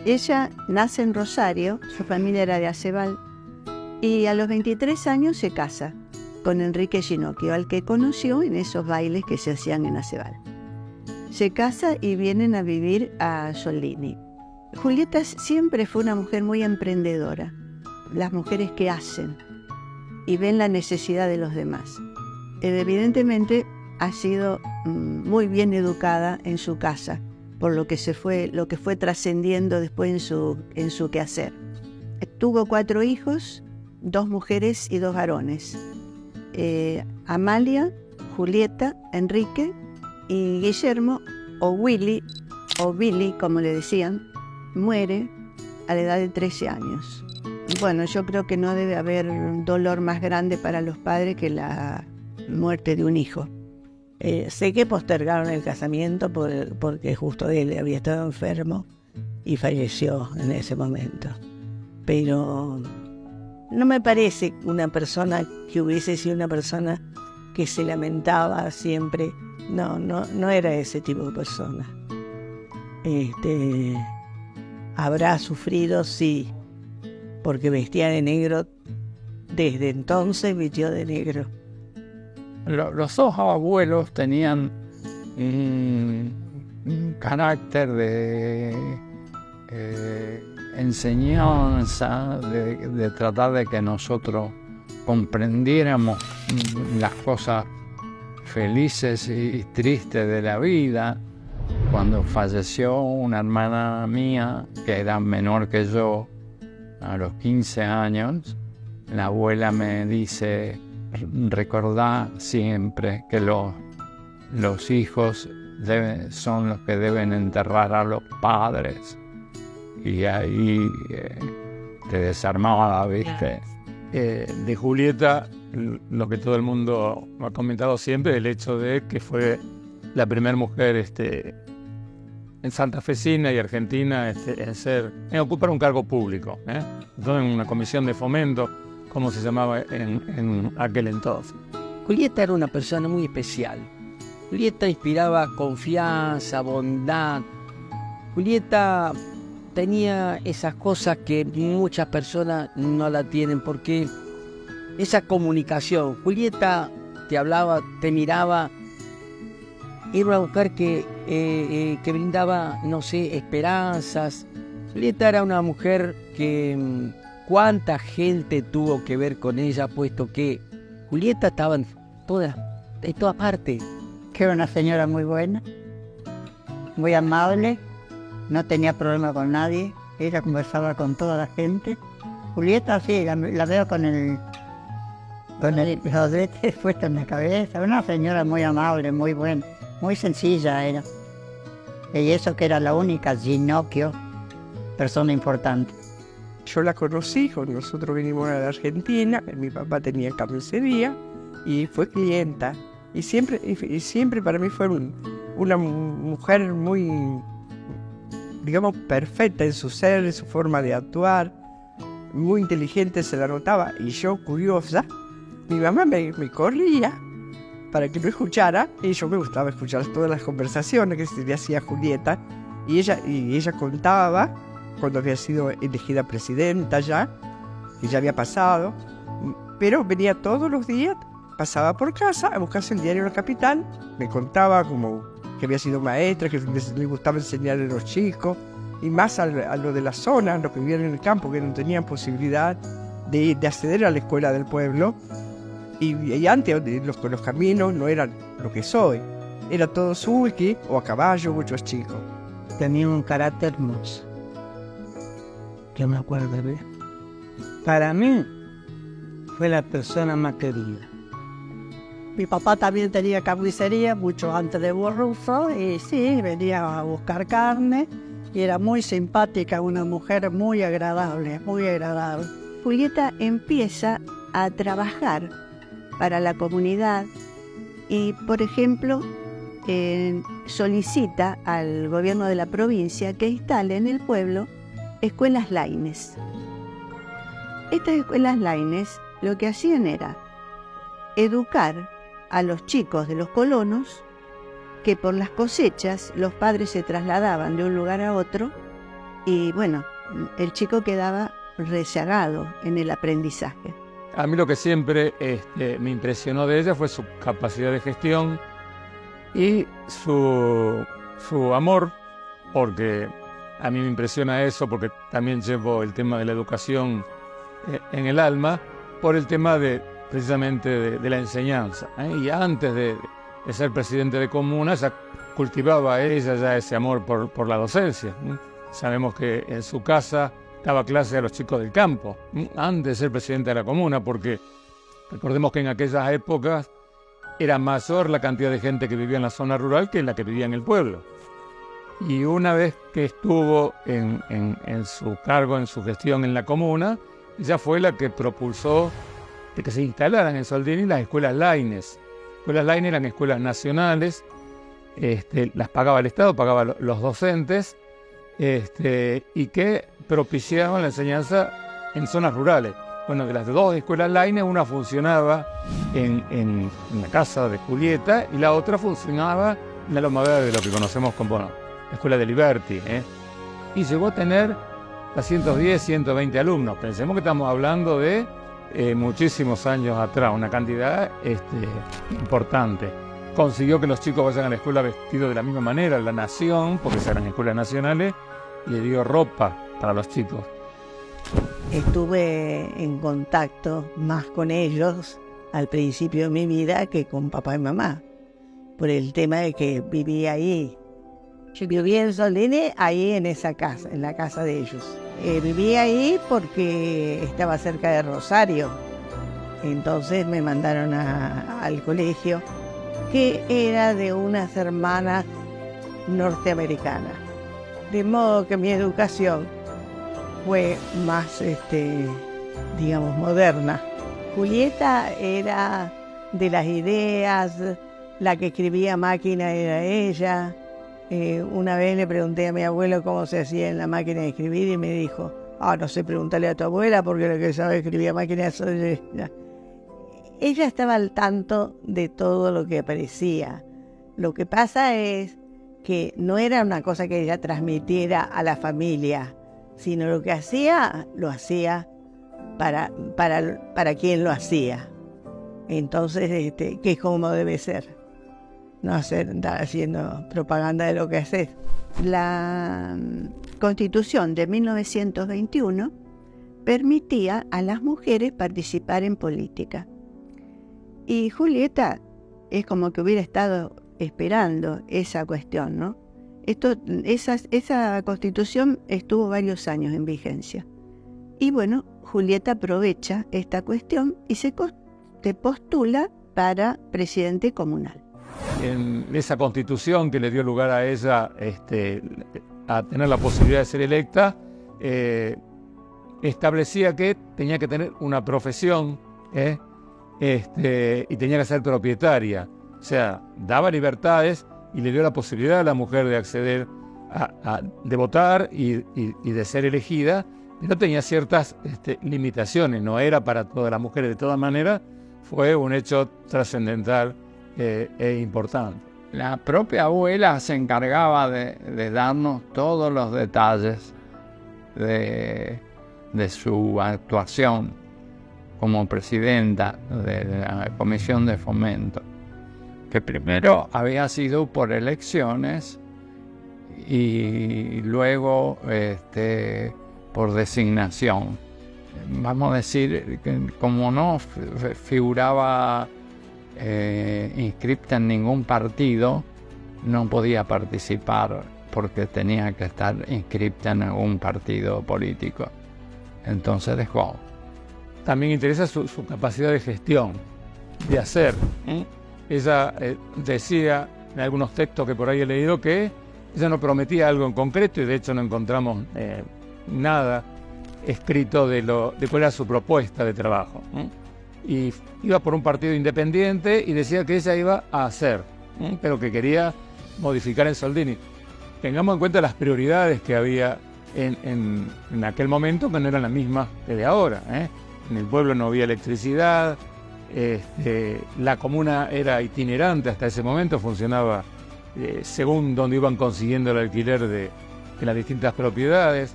Ella nace en Rosario, su familia era de Acebal, y a los 23 años se casa con Enrique Ginocchio, al que conoció en esos bailes que se hacían en Acebal. Se casa y vienen a vivir a Soldini. Julieta siempre fue una mujer muy emprendedora, las mujeres que hacen y ven la necesidad de los demás. Evidentemente ha sido muy bien educada en su casa, por lo que fue trascendiendo después en su quehacer. Tuvo 4 hijos, 2 mujeres y 2 varones. Amalia, Julieta, Enrique y Guillermo, o Willy, o Billy, como le decían, muere a la edad de 13 años. Bueno, yo creo que no debe haber un dolor más grande para los padres que la muerte de un hijo. Sé que postergaron el casamiento porque justo él había estado enfermo y falleció en ese momento. Pero no me parece una persona que hubiese sido una persona que se lamentaba siempre. No era ese tipo de persona. Habrá sufrido, sí, porque vestía de negro, desde entonces vistió de negro. Los 2 abuelos tenían un carácter de enseñanza, de tratar de que nosotros comprendiéramos las cosas felices y tristes de la vida. Cuando falleció una hermana mía, que era menor que yo, a los 15 años, la abuela me dice: recordá siempre que los hijos son los que deben enterrar a los padres. Y ahí te desarmaba, ¿viste? De Julieta, lo que todo el mundo ha comentado siempre, el hecho de que fue la primera mujer en santafesina y argentina en ocupar un cargo público, en una comisión de fomento, como se llamaba en aquel entonces. Julieta era una persona muy especial. Julieta inspiraba confianza, bondad. Julieta tenía esas cosas que muchas personas no la tienen, porque esa comunicación. Julieta te hablaba, te miraba. Era una mujer que brindaba, no sé, esperanzas. Julieta era una mujer que cuánta gente tuvo que ver con ella, puesto que Julieta estaba en todas partes. Que era una señora muy buena, muy amable, no tenía problema con nadie, ella conversaba con toda la gente. Julieta, sí, la veo con los lentes puestos en la cabeza, una señora muy amable, muy buena, muy sencilla era. Y eso que era la única Ginocchio, persona importante. Yo la conocí cuando nosotros vinimos a la Argentina, mi papá tenía carnicería y fue clienta. Y siempre para mí fue una mujer muy, digamos, perfecta en su ser, en su forma de actuar, muy inteligente, se la notaba. Y yo, curiosa, mi mamá me corría para que no escuchara, y yo me gustaba escuchar todas las conversaciones que se le hacía a Julieta. Y ella contaba cuando había sido elegida presidenta ya, que ya había pasado, pero venía todos los días, pasaba por casa a buscarse el diario La Capital, me contaba como que había sido maestra, que le gustaba enseñarle a los chicos, y más a lo de la zona, los que vivían en el campo, que no tenían posibilidad de acceder a la escuela del pueblo, y antes los caminos no eran lo que soy, era todo sulky o a caballo, muchos chicos. Tenía un carácter hermoso. Yo me acuerdo de él. Para mí, fue la persona más querida. Mi papá también tenía carnicería mucho antes de Borruso, y sí, venía a buscar carne, y era muy simpática, una mujer muy agradable, muy agradable. Julieta empieza a trabajar para la comunidad y, por ejemplo, solicita al gobierno de la provincia que instale en el pueblo escuelas Laínez. Estas escuelas Laínez lo que hacían era educar a los chicos de los colonos, que por las cosechas los padres se trasladaban de un lugar a otro y bueno, el chico quedaba rezagado en el aprendizaje. A mí lo que siempre me impresionó de ella fue su capacidad de gestión y su amor, porque a mí me impresiona eso, porque también llevo el tema de la educación en el alma, por el tema precisamente de la enseñanza. Y antes de ser presidente de comuna, ya cultivaba ella ya ese amor por la docencia. Sabemos que en su casa daba clase a los chicos del campo, antes de ser presidente de la comuna, porque recordemos que en aquellas épocas era mayor la cantidad de gente que vivía en la zona rural que la que vivía en el pueblo. Y una vez que estuvo en su cargo, en su gestión en la comuna, ella fue la que propulsó de que se instalaran en Soldini las escuelas Laínez. Escuelas Laínez eran escuelas nacionales, las pagaba el Estado, pagaba los docentes, y que propiciaban la enseñanza en zonas rurales. Bueno, de las dos escuelas Laínez, una funcionaba en la casa de Julieta y la otra funcionaba en la Loma Verde, lo que conocemos como la escuela de Liberty, y llegó a tener a 110, 120 alumnos. Pensemos que estamos hablando de muchísimos años atrás, una cantidad importante. Consiguió que los chicos vayan a la escuela vestidos de la misma manera, la Nación, porque eran escuelas nacionales, y le dio ropa para los chicos. Estuve en contacto más con ellos al principio de mi vida que con papá y mamá, por el tema de que vivía ahí. Yo vivía en Soldini, ahí en esa casa, en la casa de ellos. Vivía ahí porque estaba cerca de Rosario. Entonces me mandaron al colegio, que era de unas hermanas norteamericanas. De modo que mi educación fue más, digamos, moderna. Julieta era de las ideas, la que escribía máquina era ella. Una vez le pregunté a mi abuelo cómo se hacía en la máquina de escribir y me dijo, no sé, pregúntale a tu abuela porque lo que sabe escribía máquina es ella. Ella estaba al tanto de todo lo que aparecía. Lo que pasa es que no era una cosa que ella transmitiera a la familia, sino lo que hacía, lo hacía para quien lo hacía. Entonces, que es como debe ser. No andar haciendo propaganda de lo que haces. La Constitución de 1921 permitía a las mujeres participar en política. Y Julieta es como que hubiera estado esperando esa cuestión, ¿no? Esa Constitución estuvo varios años en vigencia. Y bueno, Julieta aprovecha esta cuestión y se postula para presidente comunal. En esa Constitución que le dio lugar a ella a tener la posibilidad de ser electa, establecía que tenía que tener una profesión y tenía que ser propietaria. O sea, daba libertades y le dio la posibilidad a la mujer de acceder de votar y de ser elegida, pero tenía ciertas limitaciones, no era para todas las mujeres. De todas maneras, fue un hecho trascendental e importante. La propia abuela se encargaba de darnos todos los detalles de su actuación como presidenta de la Comisión de Fomento, que primero había sido por elecciones y luego por designación. Vamos a decir que como no figuraba inscripta en ningún partido, no podía participar porque tenía que estar inscripta en algún partido político. Entonces dejó. También interesa su capacidad de gestión, de hacer. Ella decía en algunos textos que por ahí he leído que ella no prometía algo en concreto y de hecho no encontramos nada escrito de cuál era su propuesta de trabajo. Y iba por un partido independiente y decía que ella iba a hacer, pero que quería modificar en Soldini. Tengamos en cuenta las prioridades que había en aquel momento, que no eran las mismas que de ahora. En el pueblo no había electricidad, la comuna era itinerante hasta ese momento, funcionaba según donde iban consiguiendo el alquiler de las distintas propiedades.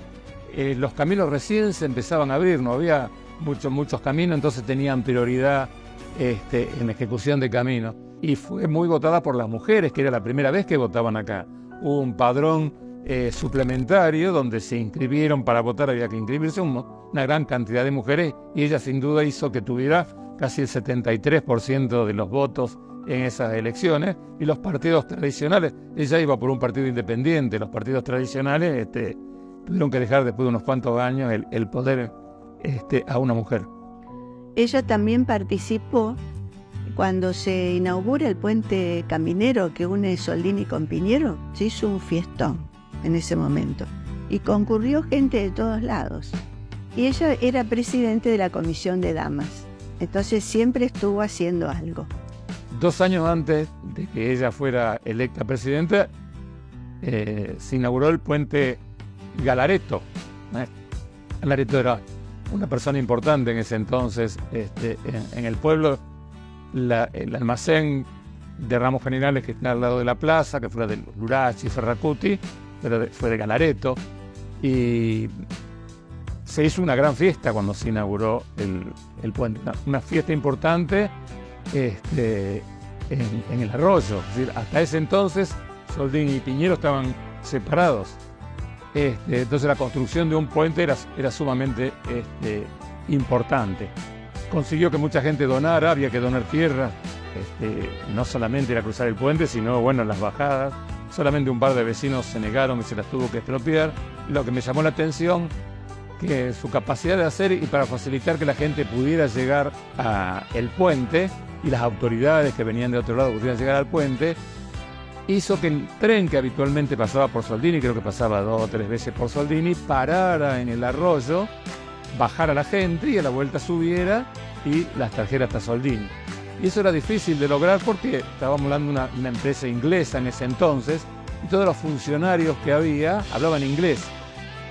Los caminos recién se empezaban a abrir, no había muchos caminos, entonces tenían prioridad en ejecución de caminos. Y fue muy votada por las mujeres, que era la primera vez que votaban acá. Hubo un padrón suplementario donde se inscribieron para votar, había que inscribirse una gran cantidad de mujeres, y ella sin duda hizo que tuviera casi el 73% de los votos en esas elecciones. Y los partidos tradicionales, ella iba por un partido independiente, los partidos tradicionales tuvieron que dejar después de unos cuantos años el poder a una mujer. Ella también participó cuando se inaugura el puente caminero que une Soldini con Piñero. Se hizo un fiestón en ese momento y concurrió gente de todos lados. Y ella era presidente de la Comisión de Damas, entonces siempre estuvo haciendo algo. 2 años antes de que ella fuera electa presidenta, se inauguró el puente Galaretto. Galaretto era una persona importante en ese entonces en el pueblo. El almacén de ramos generales que está al lado de la plaza, que fue de Lurachi, Ferracuti, pero fue de Galaretto, y se hizo una gran fiesta cuando se inauguró el puente, una fiesta importante en el arroyo. Es decir, hasta ese entonces Soldini y Piñero estaban separados. Entonces la construcción de un puente era sumamente importante. Consiguió que mucha gente donara, había que donar tierra, no solamente era cruzar el puente, sino las bajadas. Solamente un par de vecinos se negaron y se las tuvo que expropiar. Lo que me llamó la atención, que su capacidad de hacer y para facilitar que la gente pudiera llegar al puente, y las autoridades que venían de otro lado pudieran llegar al puente, hizo que el tren que habitualmente pasaba por Soldini, creo que pasaba 2 o 3 veces por Soldini, parara en el arroyo, bajara la gente y a la vuelta subiera y las trajera hasta Soldini. Y eso era difícil de lograr porque estábamos hablando de una empresa inglesa en ese entonces, y todos los funcionarios que había hablaban inglés.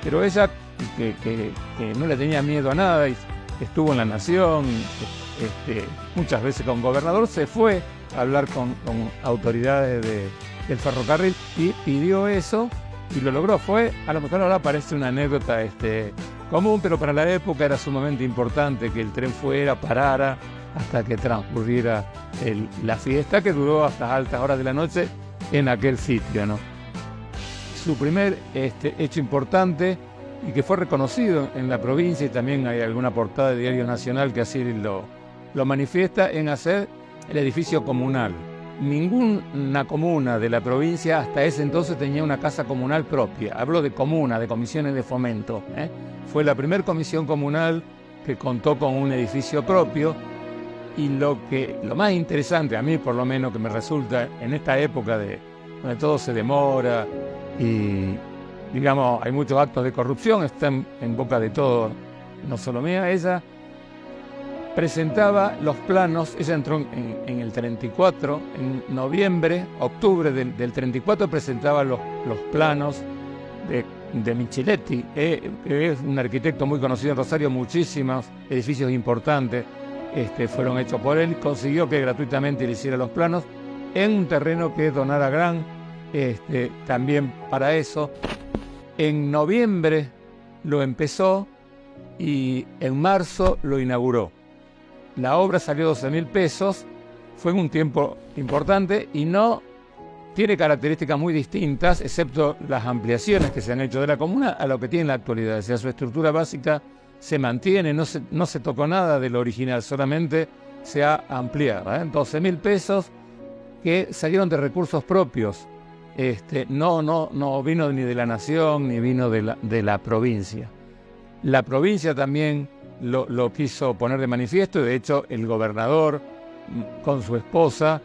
Pero ella, que no le tenía miedo a nada y estuvo en La Nación, muchas veces con gobernador, se fue a hablar con autoridades del ferrocarril y pidió eso y lo logró. A lo mejor ahora parece una anécdota común, pero para la época era sumamente importante que el tren parara hasta que transcurriera la fiesta, que duró hasta altas horas de la noche en aquel sitio, ¿no? Su primer hecho importante, y que fue reconocido en la provincia, y también hay alguna portada de Diario Nacional que así lo manifiesta, en hacer el edificio comunal. Ninguna comuna de la provincia hasta ese entonces tenía una casa comunal propia. Hablo de comuna, de comisiones de fomento. Fue la primera comisión comunal que contó con un edificio propio. Y lo más interesante, a mí por lo menos, que me resulta en esta época donde todo se demora y, digamos, hay muchos actos de corrupción, están en boca de todos, no solo mía, ella presentaba los planos. Ella entró en el 34, en noviembre, octubre del 34 presentaba los planos de Micheletti, que es un arquitecto muy conocido en Rosario. Muchísimos edificios importantes fueron hechos por él. Consiguió que gratuitamente le hiciera los planos en un terreno que donara Gran, también para eso. En noviembre lo empezó y en marzo lo inauguró. La obra salió 12.000 pesos, fue en un tiempo importante y no tiene características muy distintas, excepto las ampliaciones que se han hecho de la comuna a lo que tiene en la actualidad. O sea, su estructura básica se mantiene, no se tocó nada de lo original, solamente se ha ampliado. 12.000 pesos que salieron de recursos propios. No vino ni de la nación ni vino de la provincia. La provincia también lo quiso poner de manifiesto, y de hecho el gobernador con su esposa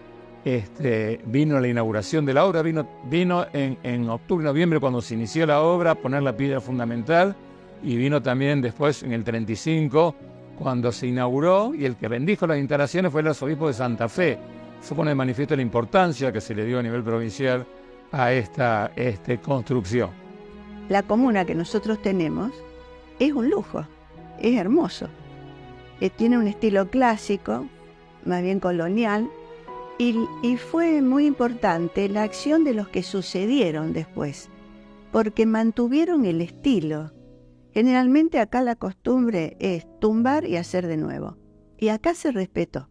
vino a la inauguración de la obra, vino en octubre, noviembre, cuando se inició la obra, a poner la piedra fundamental, y vino también después en el 35 cuando se inauguró, y el que bendijo las instalaciones fue el arzobispo de Santa Fe. Eso pone de manifiesto la importancia que se le dio a nivel provincial a esta construcción. La comuna que nosotros tenemos es un lujo, es hermoso. Tiene un estilo clásico, más bien colonial, y fue muy importante la acción de los que sucedieron después. porque mantuvieron el estilo. Generalmente acá la costumbre es tumbar y hacer de nuevo. Y acá se respetó.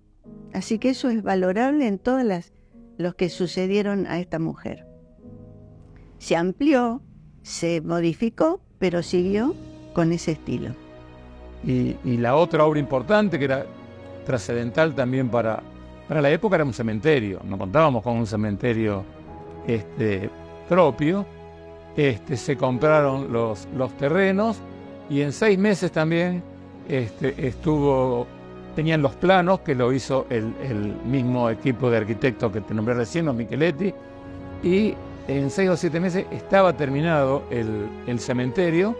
Así que eso es valorable en todos los que sucedieron a esta mujer. Se amplió, se modificó, pero siguió con ese estilo. Y la otra obra importante, que era trascendental también para la época, era un cementerio. No contábamos con un cementerio propio. Se compraron los terrenos y en 6 meses también tenían los planos, que lo hizo el mismo equipo de arquitectos que te nombré recién, los Micheletti, y en 6 o 7 meses estaba terminado el cementerio,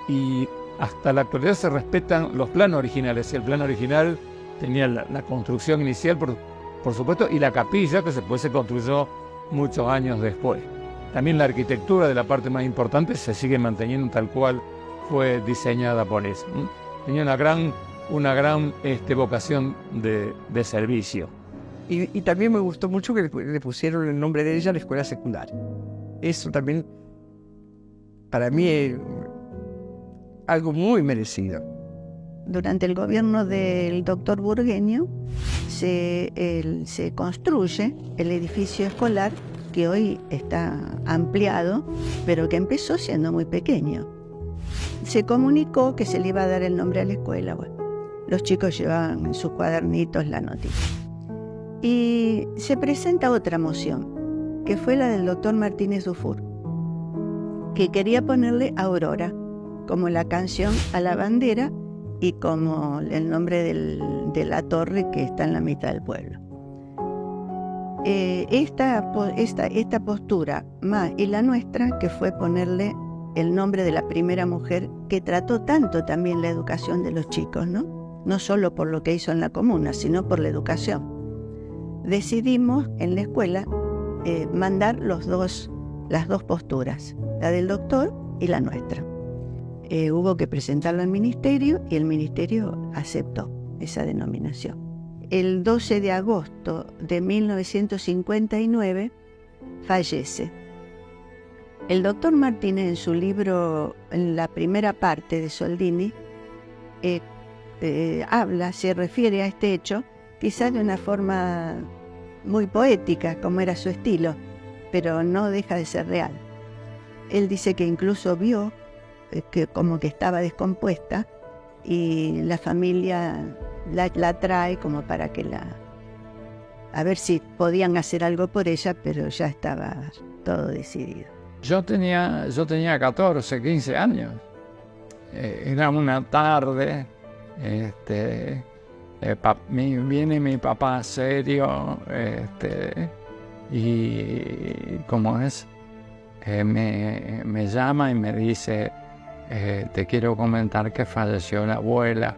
y hasta la actualidad se respetan los planos originales. El plano original tenía la construcción inicial, por supuesto, y la capilla, que después se construyó muchos años después. También la arquitectura de la parte más importante se sigue manteniendo tal cual fue diseñada por eso. Tenía una gran vocación de servicio. Y también me gustó mucho que le pusieron el nombre de ella a la escuela secundaria. Eso también, para mí, es algo muy merecido. Durante el gobierno del doctor Burgueño se construye el edificio escolar, que hoy está ampliado, pero que empezó siendo muy pequeño. Se comunicó que se le iba a dar el nombre a la escuela. Bueno, los chicos llevaban en sus cuadernitos la noticia. Y se presenta otra moción, que fue la del doctor Martínez Dufour, que quería ponerle Aurora, como la canción a la bandera y como el nombre de la torre que está en la mitad del pueblo. Esta postura más y la nuestra, que fue ponerle el nombre de la primera mujer que trató tanto también la educación de los chicos, no solo por lo que hizo en la comuna, sino por la educación. Decidimos en la escuela mandar las dos posturas, la del doctor y la nuestra. Hubo que presentarlo al ministerio y el ministerio aceptó esa denominación. El 12 de agosto de 1959 fallece. El doctor Martínez, en su libro, en la primera parte de Soldini, se refiere a este hecho, quizás de una forma muy poética, como era su estilo, pero no deja de ser real. Él dice que incluso vio que como que estaba descompuesta y la familia la trae como para que a ver si podían hacer algo por ella, pero ya estaba todo decidido. Yo tenía 14, 15 años. Era una tarde, viene mi papá serio, y ¿cómo es? Me llama y me dice, te quiero comentar que falleció la abuela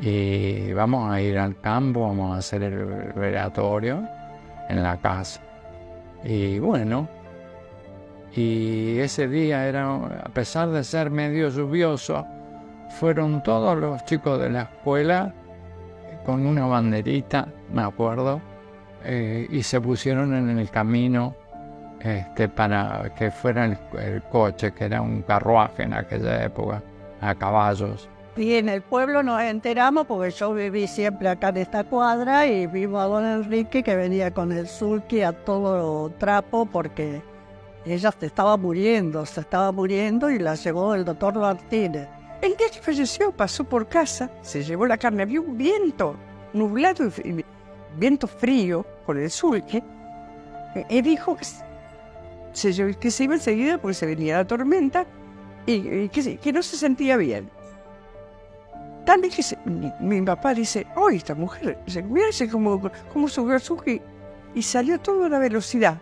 y vamos a ir al campo, vamos a hacer el velatorio en la casa. Y bueno, y ese día a pesar de ser medio lluvioso, fueron todos los chicos de la escuela con una banderita, me acuerdo, y se pusieron en el camino para que fuera el coche, que era un carruaje en aquella época, a caballos. Y en el pueblo nos enteramos, porque yo viví siempre acá en esta cuadra, y vimos a don Enrique que venía con el sulky a todo trapo, porque ella se estaba muriendo, y la llevó el doctor Martínez. El día que falleció pasó por casa, se llevó la carne, había un viento nublado, viento frío con el sulky, y dijo que se iba enseguida porque se venía la tormenta y que no se sentía bien. Tal vez que mi papá dice, esta mujer, mira cómo subió el sulky y salió todo a la velocidad.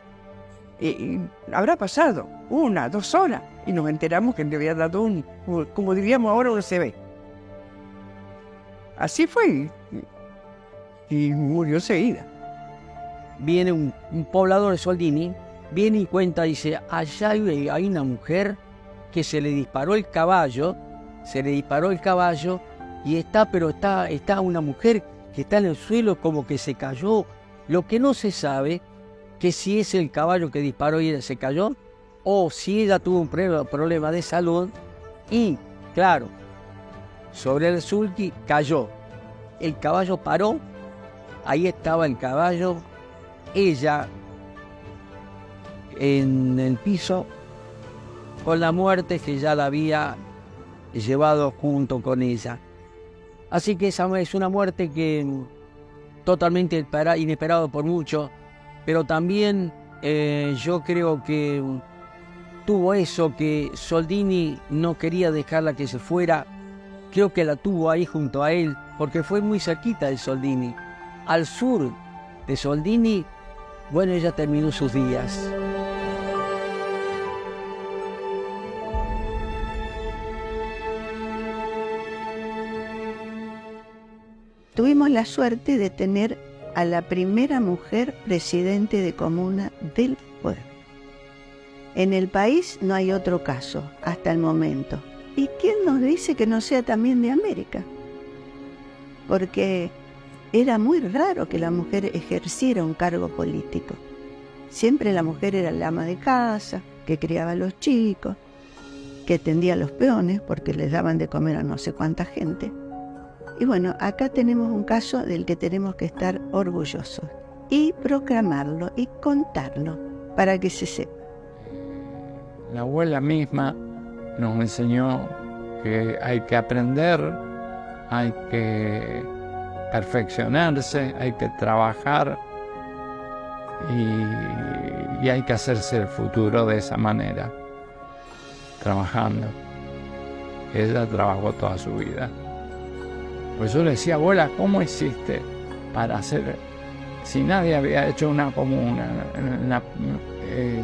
Y habrá pasado 1, 2 horas y nos enteramos que le había dado como diríamos ahora, un CB. Así fue y murió enseguida. Viene un poblador de Soldini, viene y cuenta, dice, allá hay una mujer que se le disparó el caballo y está una mujer que está en el suelo como que se cayó. Lo que no se sabe, que si es el caballo que disparó y se cayó, o si ella tuvo un problema de salud y, claro, sobre el sulky cayó. El caballo paró, ahí estaba el caballo, ella en el piso, con la muerte que ya la había llevado junto con ella. Así que esa es una muerte que totalmente inesperado por muchos, pero también yo creo que tuvo eso, que Soldini no quería dejarla que se fuera. Creo que la tuvo ahí junto a él, porque fue muy cerquita de Soldini. Al sur de Soldini, bueno, ella terminó sus días. Tuvimos la suerte de tener a la primera mujer presidente de comuna del pueblo. En el país no hay otro caso hasta el momento. ¿Y quién nos dice que no sea también de América? Porque era muy raro que la mujer ejerciera un cargo político. Siempre la mujer era la ama de casa, que criaba a los chicos, que atendía a los peones porque les daban de comer a no sé cuánta gente. Y bueno, acá tenemos un caso del que tenemos que estar orgullosos y proclamarlo y contarlo para que se sepa. La abuela misma nos enseñó que hay que aprender, hay que perfeccionarse, hay que trabajar y hay que hacerse el futuro de esa manera, trabajando. Ella trabajó toda su vida. Pues yo le decía, abuela, ¿cómo hiciste para hacer, si nadie había hecho una comuna,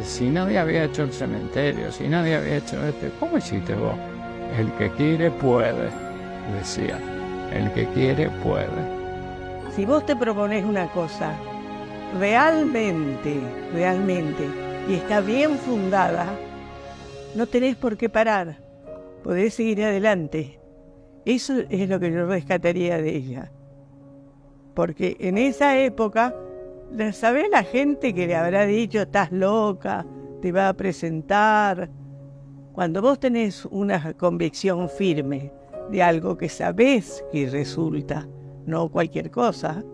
si nadie había hecho el cementerio, si nadie había hecho ¿cómo hiciste vos? El que quiere puede, decía, el que quiere puede. Si vos te propones una cosa realmente, y está bien fundada, no tenés por qué parar, podés seguir adelante. Eso es lo que yo rescataría de ella. Porque en esa época, ¿sabés la gente que le habrá dicho, estás loca, te va a presentar? Cuando vos tenés una convicción firme de algo que sabés que resulta, no cualquier cosa,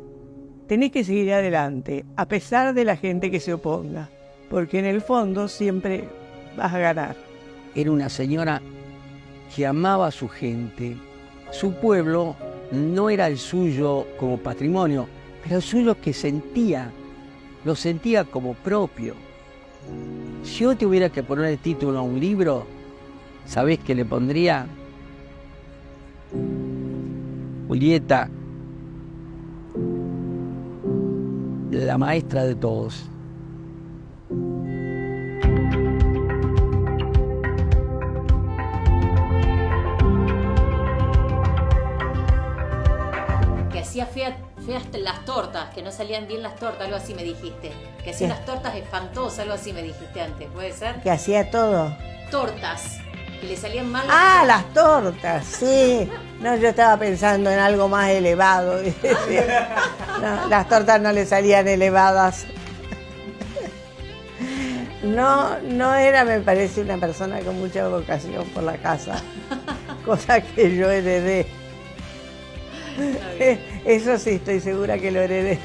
tenés que seguir adelante, a pesar de la gente que se oponga, porque en el fondo siempre vas a ganar. Era una señora que amaba a su gente. Su pueblo no era el suyo como patrimonio, pero el suyo que sentía, lo sentía como propio. Si yo tuviera que poner el título a un libro, ¿sabés qué le pondría? Julieta, la maestra de todos. Hacía feas las tortas, que no salían bien las tortas, algo así me dijiste. Que hacía unas tortas espantosas, algo así me dijiste antes, ¿puede ser? Que hacía todo. Tortas, que le salían mal las tortas, sí. No, yo estaba pensando en algo más elevado. No, las tortas no le salían elevadas. No era, me parece, una persona con mucha vocación por la casa. Cosa que yo heredé. Eso sí, estoy segura que lo heredé.